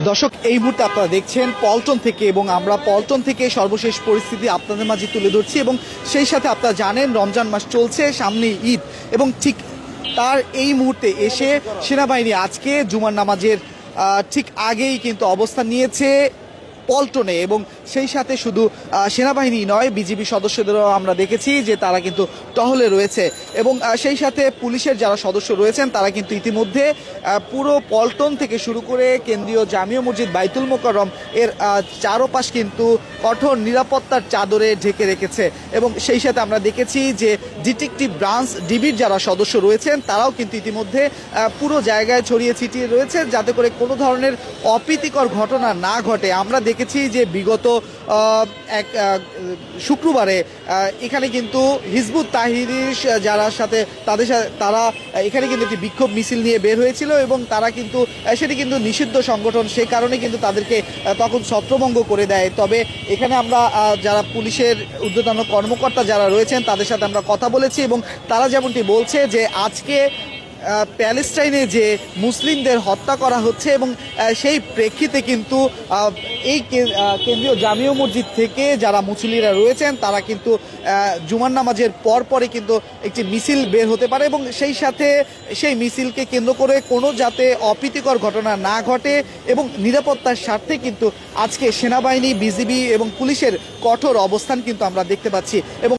দর্শক, এই মুহূর্তে আপনারা দেখছেন পল্টন থেকে, এবং আমরা পল্টন থেকে সর্বশেষ পরিস্থিতি আপনাদের মাঝে তুলে ধরছি। এবং সেই সাথে আপনারা জানেন রমজান মাস চলছে, সামনে ঈদ, এবং ঠিক তার এই মুহূর্তে এসে সেনাবাহিনী আজকে জুমার নামাজের ঠিক আগেই কিন্তু অবস্থান নিয়েছে পল্টনে। এবং সেই সাথে শুধু সেনাবাহিনী নয়, বিজিবি সদস্যদেরও আমরা দেখেছি যে তারা কিন্তু টহলে রয়েছে। এবং সেই সাথে পুলিশের যারা সদস্য রয়েছেন তারা কিন্তু ইতিমধ্যে পুরো পল্টন থেকে শুরু করে কেন্দ্রীয় জামিয়া মসজিদ বাইতুল মোকাররম এর চারপাশ কিন্তু কঠোর নিরাপত্তার চাদরে ঢেকে রেখেছে। এবং সেই সাথে আমরা দেখেছি যে ডিটেকটিভ ব্রাঞ্চ ডিবির যারা সদস্য রয়েছেন তারাও কিন্তু ইতিমধ্যে পুরো জায়গায় ছড়িয়ে ছিটিয়ে রয়েছে, যাতে করে কোনো ধরনের অপ্রীতিকর ঘটনা না ঘটে। আমরা দেখেছি যে বিগত শুক্রবারে এখানে কিন্তু হিজবুত তাহরির যারা সাথে তারা এখানে কিন্তু একটি বিক্ষোভ মিছিল নিয়ে বের হয়েছিল, এবং তারা কিন্তু সেটি কিন্তু নিষিদ্ধ সংগঠন, সেই কারণে কিন্তু তাদেরকে তখন ছত্রভঙ্গ করে দেয়। তবে এখানে আমরা যারা পুলিশের ঊর্ধ্বতন কর্মকর্তা যারা রয়েছেন তাদের সাথে আমরা কথা বলেছি, এবং তারা যেমনটি বলছে যে আজকে প্যালেস্টাইনে যে মুসলিমদের হত্যা করা হচ্ছে, এবং সেই প্রেক্ষিতে কিন্তু এই কেন্দ্রীয় জামিয়া মসজিদ থেকে যারা মুসল্লিরা রয়েছেন তারা কিন্তু জুমার নামাজের পরপরই কিন্তু একটি মিছিল বের হতে পারে, এবং সেই সাথে সেই মিছিলকে কেন্দ্র করে কোনো যাতে অপ্রীতিকর ঘটনা না ঘটে এবং নিরাপত্তার স্বার্থে কিন্তু আজকে সেনাবাহিনী, বিজিবি এবং পুলিশের কঠোর অবস্থান কিন্তু আমরা দেখতে পাচ্ছি। এবং